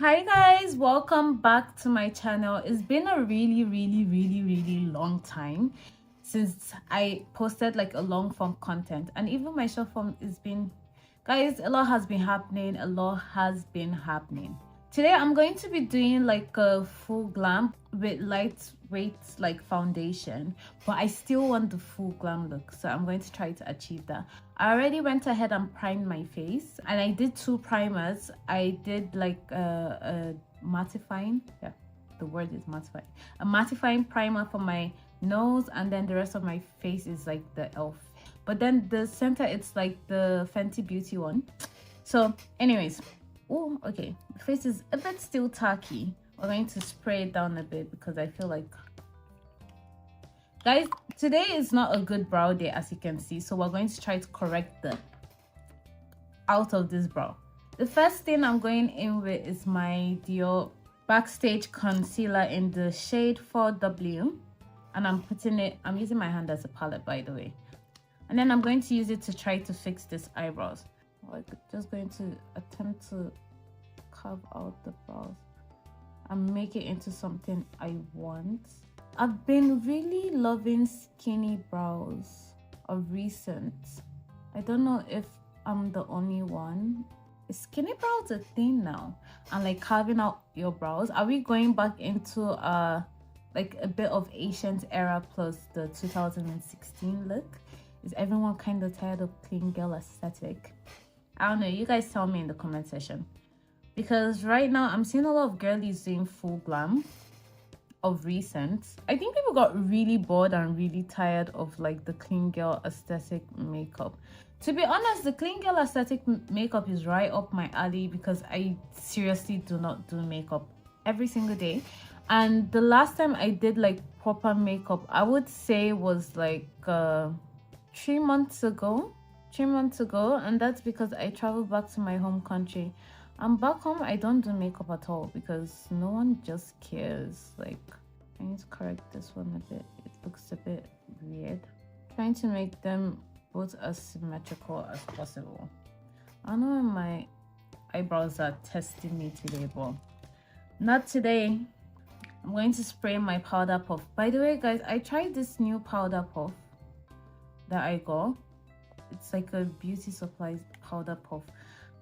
Hi guys, welcome back to my channel. It's been a really long time since I posted like a long form content, and even my short form has been, guys, a lot has been happening. Today I'm going to be doing like a full glam with lightweight like foundation, but I still want the full glam look, so I'm going to try to achieve that. I already went ahead and primed my face, and I did two primers. I did like a mattifying, yeah, the word is mattifying, a mattifying primer for my nose, and then the rest of my face is like the elf, but then the center it's like the Fenty Beauty one. So anyways, oh okay, the face is a bit still tacky. We're going to spray it down a bit because I feel like, guys, today is not a good brow day, as you can see, so we're going to try to correct the out of this brow. The first thing I'm going in with is my Dior Backstage Concealer in the shade 4W, and I'm using my hand as a palette, by the way, and then I'm going to use it to try to fix this eyebrows. Like, just going to attempt to carve out the brows and make it into something I want. I've been really loving skinny brows of recent. I don't know if I'm the only one. Is skinny brows a thing now? And like carving out your brows? Are we going back into like a bit of Asians era plus the 2016 look? Is everyone kind of tired of clean girl aesthetic? I don't know, you guys tell me in the comment section, because right now I'm seeing a lot of girlies doing full glam of recent. I think people got really bored and really tired of like the clean girl aesthetic makeup. To be honest, the clean girl aesthetic makeup is right up my alley because I seriously do not do makeup every single day. And the last time I did like proper makeup, I would say was like 3 months ago. 3 months ago, and that's because I traveled back to my home country. And back home I don't do makeup at all because no one just cares. Like, I need to correct this one a bit, it looks a bit weird. Trying to make them both as symmetrical as possible. I know when my eyebrows are testing me today, but not today. I'm going to spray my powder puff. By the way, guys, I tried this new powder puff that I got. It's like a beauty supplies powder puff,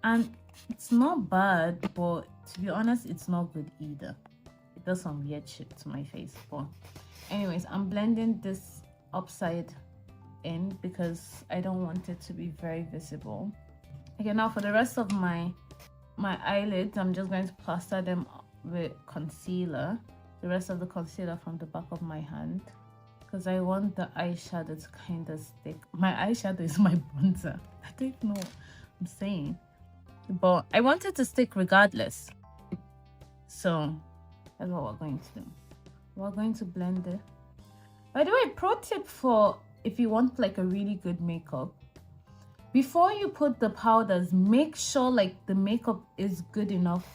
and it's not bad, but to be honest, it's not good either. It does some weird shit to my face. But anyways, I'm blending this upside in because I don't want it to be very visible. Okay, now for the rest of my eyelids, I'm just going to plaster them with concealer, the rest of the concealer from the back of my hand, because I want the eyeshadow to kind of stick. My eyeshadow is my bronzer. I don't know what I'm saying, but I want it to stick regardless. So that's what we're going to do. We're going to blend it. By the way, pro tip for if you want like a really good makeup, before you put the powders, make sure like the makeup is good enough.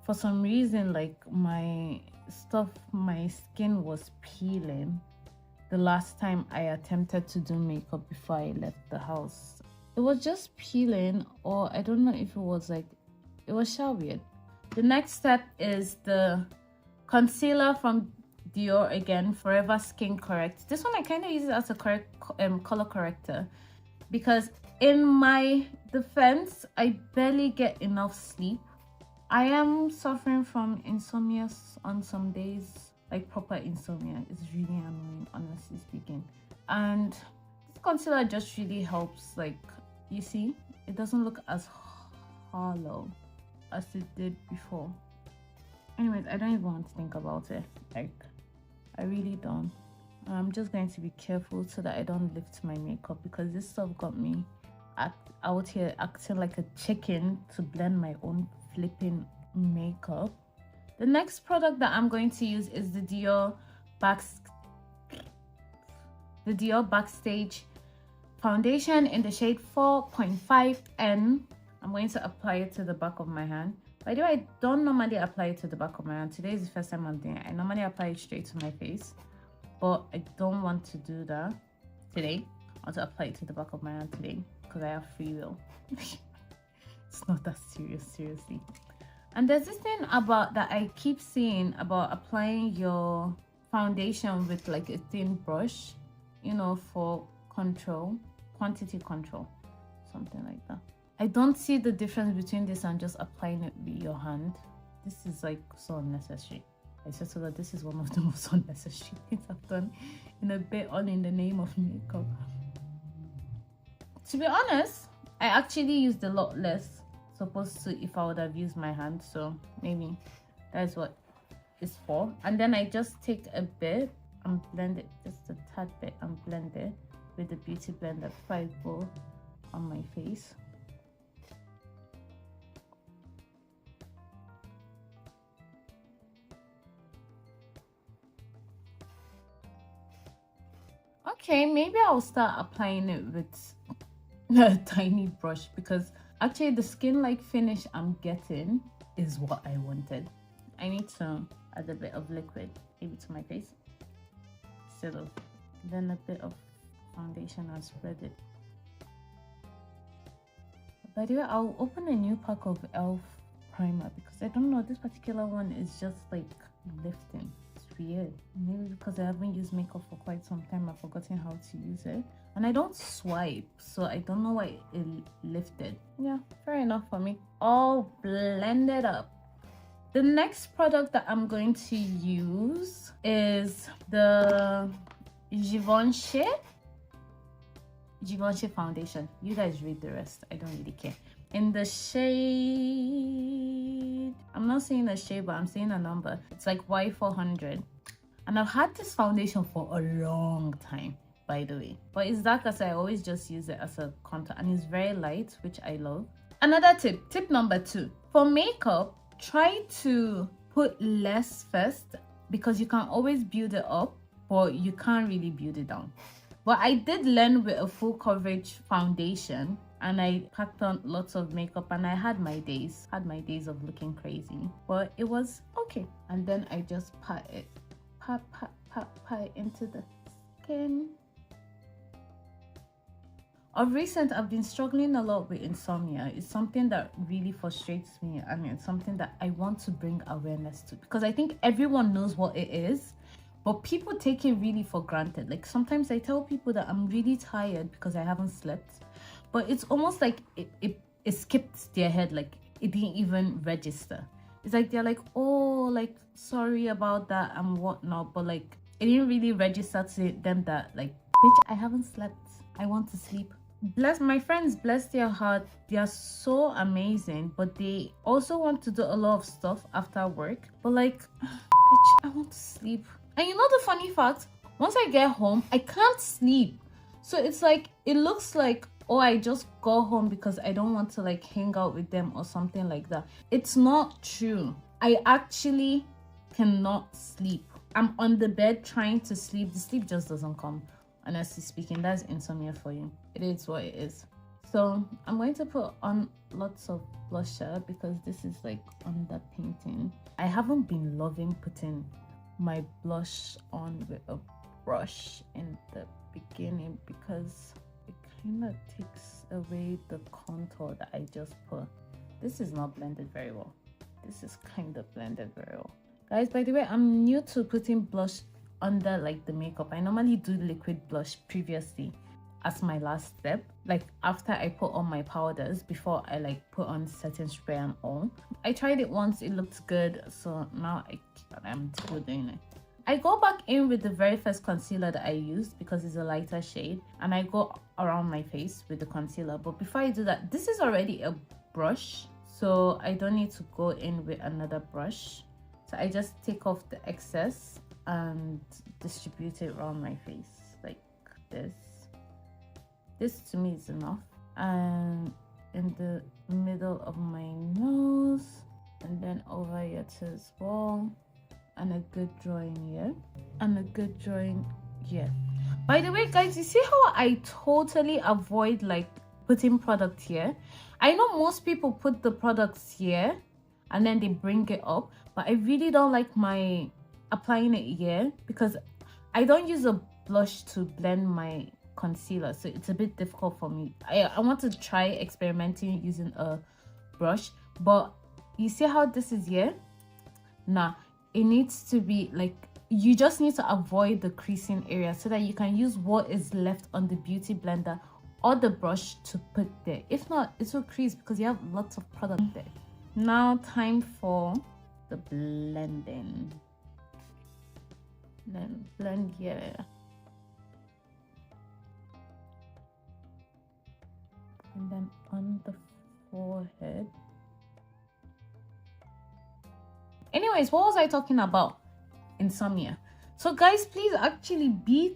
For some reason, like my skin was peeling the last time I attempted to do makeup before I left the house. It was just peeling, or I don't know if it was like, it was so weird. The next step is the concealer from Dior again, Forever Skin Correct. This one I kind of use it as a color corrector because in my defense, I barely get enough sleep. I am suffering from insomnia on some days, like proper insomnia. It's really annoying, honestly speaking. And this concealer just really helps. Like, you see, it doesn't look as hollow as it did before. Anyways, I don't even want to think about it. Like, I really don't. I'm just going to be careful so that I don't lift my makeup because this stuff got me out here acting like a chicken to blend my own flipping makeup. The next product that I'm going to use is the Dior Backstage foundation in the shade 4.5N. I'm going to apply it to the back of my hand. By the way, I don't normally apply it to the back of my hand. Today is the first time I'm doing it. I normally apply it straight to my face, but I don't want to do that today. I want to apply it to the back of my hand today because I have free will. It's not that serious, seriously. And there's this thing about that I keep seeing about applying your foundation with like a thin brush, you know, for control, quantity control, something like that. I don't see the difference between this and just applying it with your hand. This is like so unnecessary. I said so that this is one of the most unnecessary things I've done in a bit, all in the name of makeup. To be honest, I actually used a lot less supposed to if I would have used my hand, so maybe that's what it's for. And then I just take a bit and blend it, just a tad bit, and blend it with the beauty blender before I go on my face. Okay, maybe I'll start applying it with a tiny brush, because actually the skin-like finish I'm getting is what I wanted. I need to add a bit of liquid, maybe to my face, instead of then a bit of foundation and spread it. By the way, I'll open a new pack of e.l.f. primer because I don't know, this particular one is just like lifting. It's weird. Maybe because I haven't used makeup for quite some time, I've forgotten how to use it. And I don't swipe, so I don't know why it lifted. Yeah, fair enough for me. All blended up. The next product that I'm going to use is the Givenchy foundation. You guys read the rest, I don't really care. In the shade, I'm not saying a shade, but I'm saying a number. It's like Y400. And I've had this foundation for a long time, by the way, but it's dark, as I always just use it as a contour, and it's very light, which I love. Another tip number 2, for makeup, try to put less first, because you can always build it up, but you can't really build it down. But I did learn with a full coverage foundation, and I packed on lots of makeup, and I had my days of looking crazy, but it was okay. And then I just pat it into the skin. Of recent, I've been struggling a lot with insomnia. It's something that really frustrates me, and it's something that I want to bring awareness to, because I think everyone knows what it is, but people take it really for granted. Like sometimes I tell people that I'm really tired because I haven't slept, but it's almost like it skipped their head, like it didn't even register. It's like they're like, oh, like sorry about that and whatnot, but like it didn't really register to them that like, bitch, I haven't slept, I want to sleep. Bless my friends, bless their heart, they are so amazing, but they also want to do a lot of stuff after work, but like, bitch, I want to sleep. And you know the funny fact, once I get home, I can't sleep. So it's like, it looks like, oh, I just go home because I don't want to like hang out with them or something like that. It's not true. I actually cannot sleep. I'm on the bed trying to sleep. The sleep just doesn't come. Honestly speaking, that's insomnia for you. It is what it is. So I'm going to put on lots of blusher because this is like underpainting. I haven't been loving putting my blush on with a brush in the beginning because it kind of takes away the contour that I just put. This is not blended very well. This is kind of blended very well. Guys, by the way, I'm new to putting blush under like the makeup. I normally do liquid blush previously as my last step, like after I put on my powders, before I like put on setting spray and all. I tried it once, it looked good, so now I'm still doing it. I go back in with the very first concealer that I used because it's a lighter shade, and I go around my face with the concealer. But before I do that, this is already a brush, so I don't need to go in with another brush. So I just take off the excess and distribute it around my face like this. This to me is enough. And in the middle of my nose, and then over here too as well, and a good drawing here, and a good drawing here. By the way, guys, you see how I totally avoid like putting product here? I know most people put the products here and then they bring it up, but I really don't like my applying it here because I don't use a blush to blend my concealer, so it's a bit difficult for me. I want to try experimenting using a brush, but you see how this is here? Nah, it needs to be like, you just need to avoid the creasing area so that you can use what is left on the beauty blender or the brush to put there. If not, it will crease because you have lots of product there. Now time for the blending. Then blend here. And then on the forehead. Anyways, what was I talking about? Insomnia. So guys, please actually be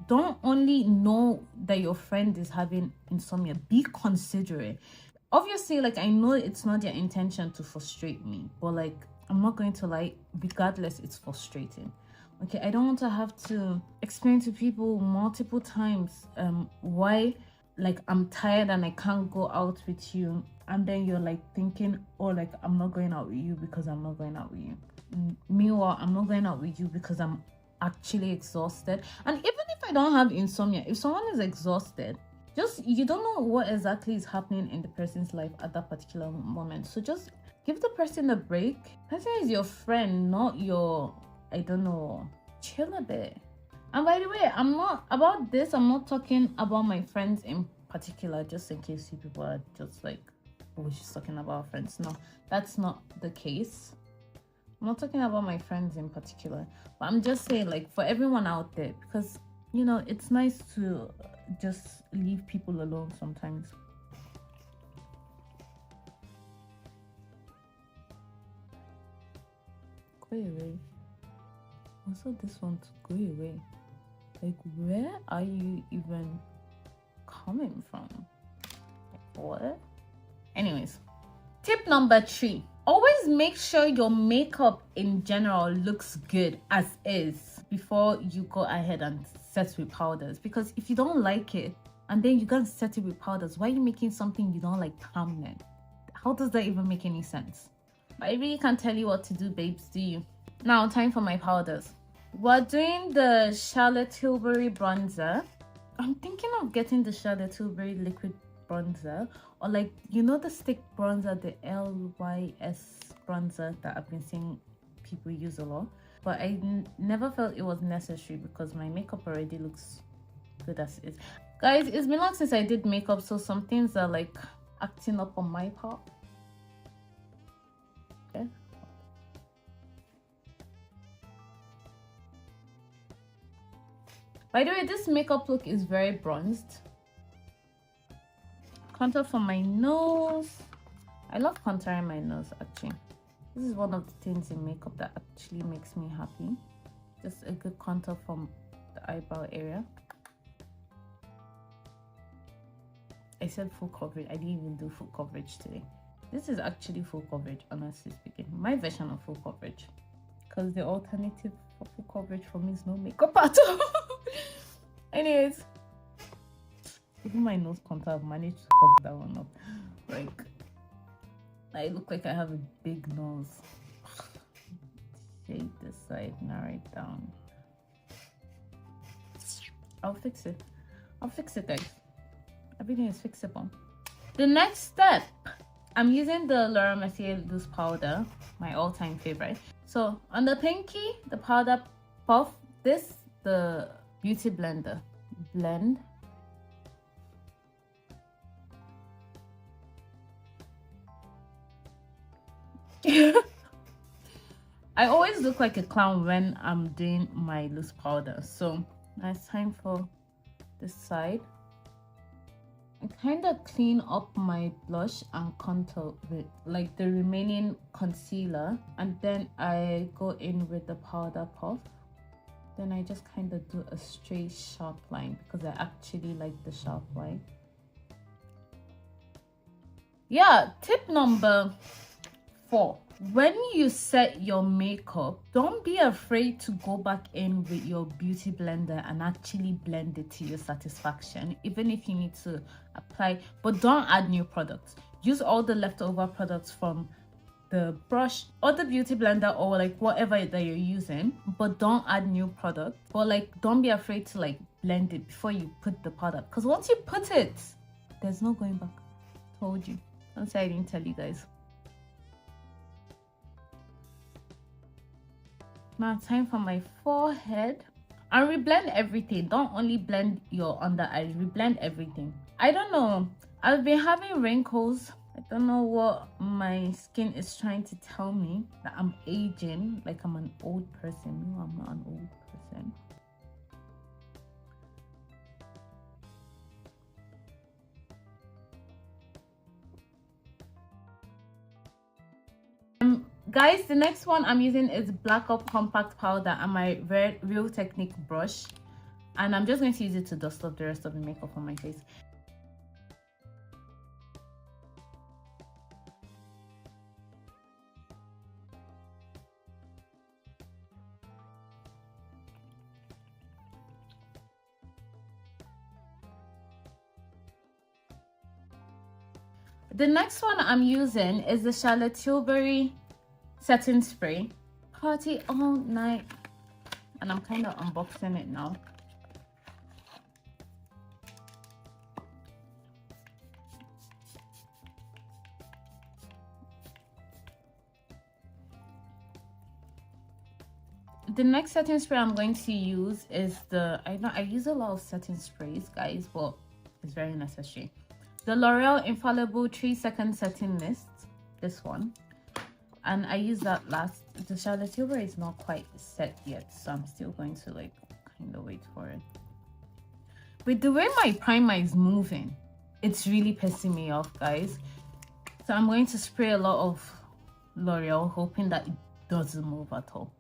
don't only know that your friend is having insomnia, be considerate. Obviously, like, I know it's not their intention to frustrate me, but like, I'm not going to lie, regardless, it's frustrating. Okay, I don't want to have to explain to people multiple times why, like, I'm tired and I can't go out with you, and then you're like thinking, oh, like, I'm not going out with you because I'm not going out with you. Meanwhile, I'm not going out with you because I'm actually exhausted. And even if I don't have insomnia, if someone is exhausted, just, you don't know what exactly is happening in the person's life at that particular moment, so just give the person a break. Person is your friend, not your, I don't know, chill a bit. And by the way, I'm not talking about my friends in particular, just in case you people are just like, oh, she's talking about friends. No, that's not the case. I'm not talking about my friends in particular, but I'm just saying, like, for everyone out there, because, you know, it's nice to just leave people alone sometimes. Go away. Also, this one to go away. Like, where are you even coming from? Like, what? Anyways, tip number 3. Always make sure your makeup in general looks good as is before you go ahead and set with powders. Because if you don't like it and then you go and set it with powders, why are you making something you don't like permanent? How does that even make any sense? I really can't tell you what to do, babes, do you? Now, time for my powders. We're doing the Charlotte Tilbury bronzer. I'm thinking of getting the Charlotte Tilbury liquid bronzer, or like, you know, the stick bronzer, the LYS bronzer that I've been seeing people use a lot, but I never felt it was necessary because my makeup already looks good as is. Guys, it's been long since I did makeup, so some things are like acting up on my part. Okay. By the way, this makeup look is very bronzed. Contour for my nose. I love contouring my nose, actually. This is one of the things in makeup that actually makes me happy. Just a good contour from the eyebrow area. I said full coverage. I didn't even do full coverage today. This is actually full coverage, honestly speaking. My version of full coverage. Because the alternative for full coverage for me is no makeup at all. Anyways. Even my nose contour, I've managed to fuck that one up. Like, I look like I have a big nose. Shade this side, narrow it down. I'll fix it. I'll fix it, guys. Everything is fixable. The next step, I'm using the Laura Mercier loose powder, my all-time favorite. So on the pinky, the powder puff, this, the beauty blender. Blend. I always look like a clown when I'm doing my loose powder, so now it's time for this side. I kind of clean up my blush and contour with like the remaining concealer, and then I go in with the powder puff. Then I just kind of do a straight sharp line because I actually like the sharp line. Yeah, tip number 4. When you set your makeup, don't be afraid to go back in with your beauty blender and actually blend it to your satisfaction, even if you need to apply, but don't add new products. Use all the leftover products from the brush or the beauty blender or like whatever that you're using, but don't add new product. But like, don't be afraid to like blend it before you put the powder, because once you put it, there's no going back. Told you. Don't say I didn't tell you guys. Now time for my forehead. And reblend everything. Don't only blend your under eyes, reblend everything. I don't know, I've been having wrinkles. I don't know what my skin is trying to tell me, that I'm aging like I'm an old person. No, I'm not an old person. Guys, the next one I'm using is Black Up Compact Powder and my Real Technique brush, and I'm just going to use it to dust off the rest of the makeup on my face. The next one I'm using is the Charlotte Tilbury setting spray. Party all night, and I'm kind of unboxing it now. The next setting spray I'm going to use is the, I use a lot of setting sprays, guys, but it's very necessary. The L'Oreal Infallible 3-second setting mist, this one, and I use that last. The Charlotte Tilbury is not quite set yet, so I'm still going to like kind of wait for it. With the way my primer is moving, it's really pissing me off, guys. So I'm going to spray a lot of L'Oreal, hoping that it doesn't move at all.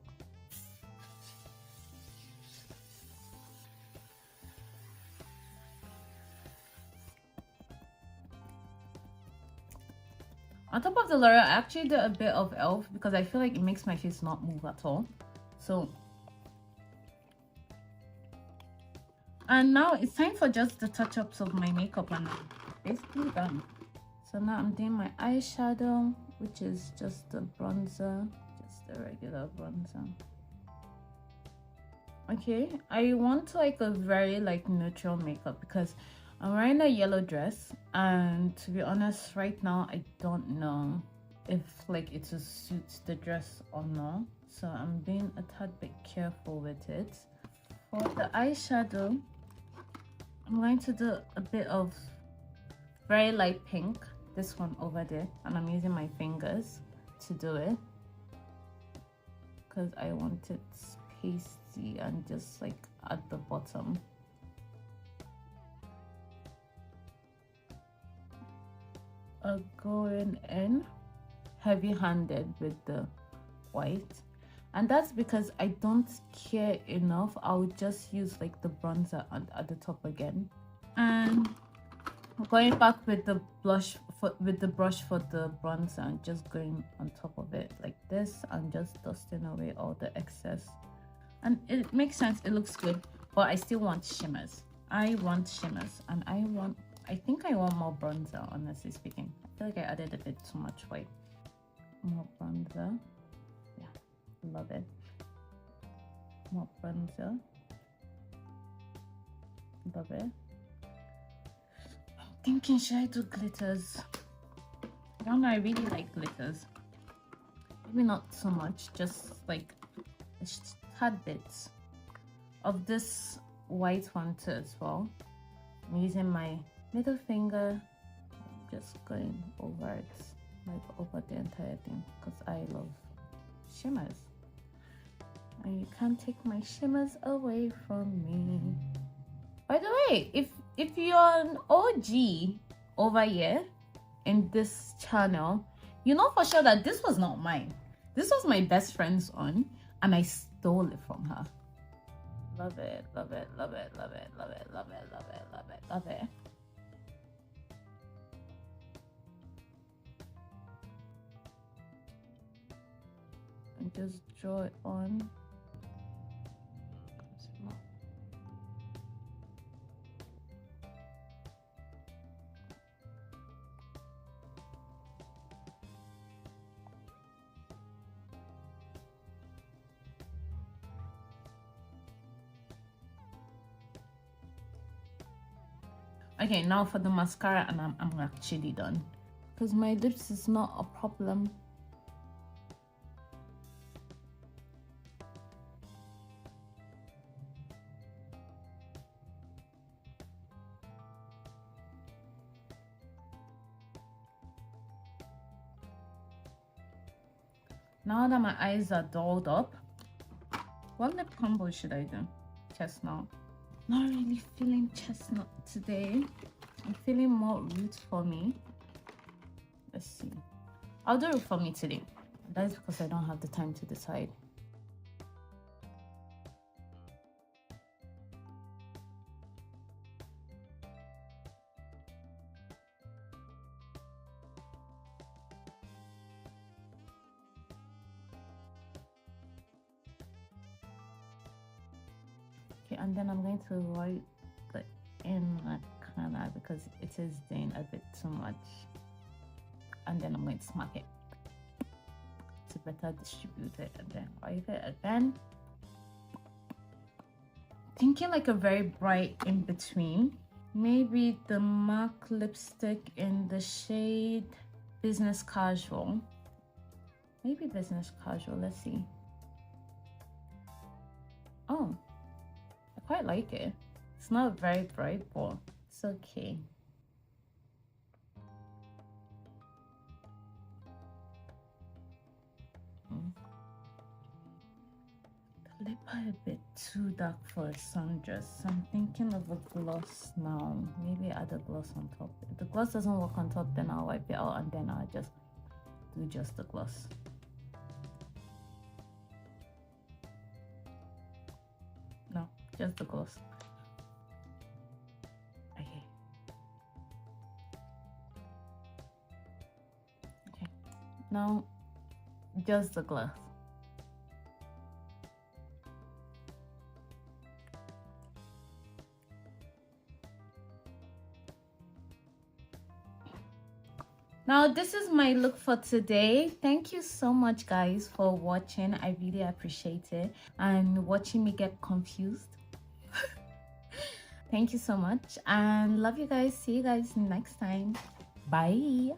On top of the L'Oreal, I actually did a bit of e.l.f. because I feel like it makes my face not move at all. So, and now it's time for just the touch-ups of my makeup, and I'm basically done. So now I'm doing my eyeshadow, which is just the bronzer, just the regular bronzer. Okay, I want like a very like neutral makeup because I'm wearing a yellow dress, and to be honest, right now I don't know if like it will suit the dress or not, so I'm being a tad bit careful with it. For the eyeshadow, I'm going to do a bit of very light pink, this one over there, and I'm using my fingers to do it because I want it pasty and just like at the bottom. Going in heavy-handed with the white, and that's because I don't care enough. I'll just use like the bronzer at the top again, and going back with the brush for the bronzer and just going on top of it like this and just dusting away all the excess. And it makes sense, it looks good, but I still want shimmers. I want shimmers, and I think I want more bronzer, honestly speaking. I feel like I added a bit too much white. More bronzer. Yeah, love it. More bronzer. Love it. I'm thinking, should I do glitters? I don't know, I really like glitters. Maybe not so much, just like a tad bits of this white one too as well. I'm using my middle finger, just going over it, like over the entire thing, because I love shimmers and you can't take my shimmers away from me. By the way, if you're an OG over here in this channel, you know for sure that this was not mine. This was my best friend's on, and I stole it from her. Love it, love it, love it, love it, love it, love it, love it, love it, love it. And just draw it on. Okay, now for the mascara, and I'm actually done because my lips is not a problem. Now that my eyes are dolled up, what lip combo should I do? Chestnut. Not really feeling chestnut today. I'm feeling more root for me. Let's see. I'll do it for me today. That is because I don't have the time to decide. Okay, and then I'm going to write the inner corner because it is doing a bit too much. And then I'm going to smack it to better distribute it, and then write it again. Thinking like a very bright in between. Maybe the MAC lipstick in the shade Business Casual. Maybe Business Casual, let's see. Oh, I quite like it. It's not very bright, but it's okay. The lip are a bit too dark for a sundress, so I'm thinking of a gloss now. Maybe add a gloss on top. If the gloss doesn't work on top, then I'll wipe it out and then I'll just do just the gloss. No, just the gloss. Okay. Okay. Now, just the gloss. Now, this is my look for today. Thank you so much, guys, for watching. I really appreciate it and watching me get confused. Thank you so much and love you guys. See you guys next time. Bye.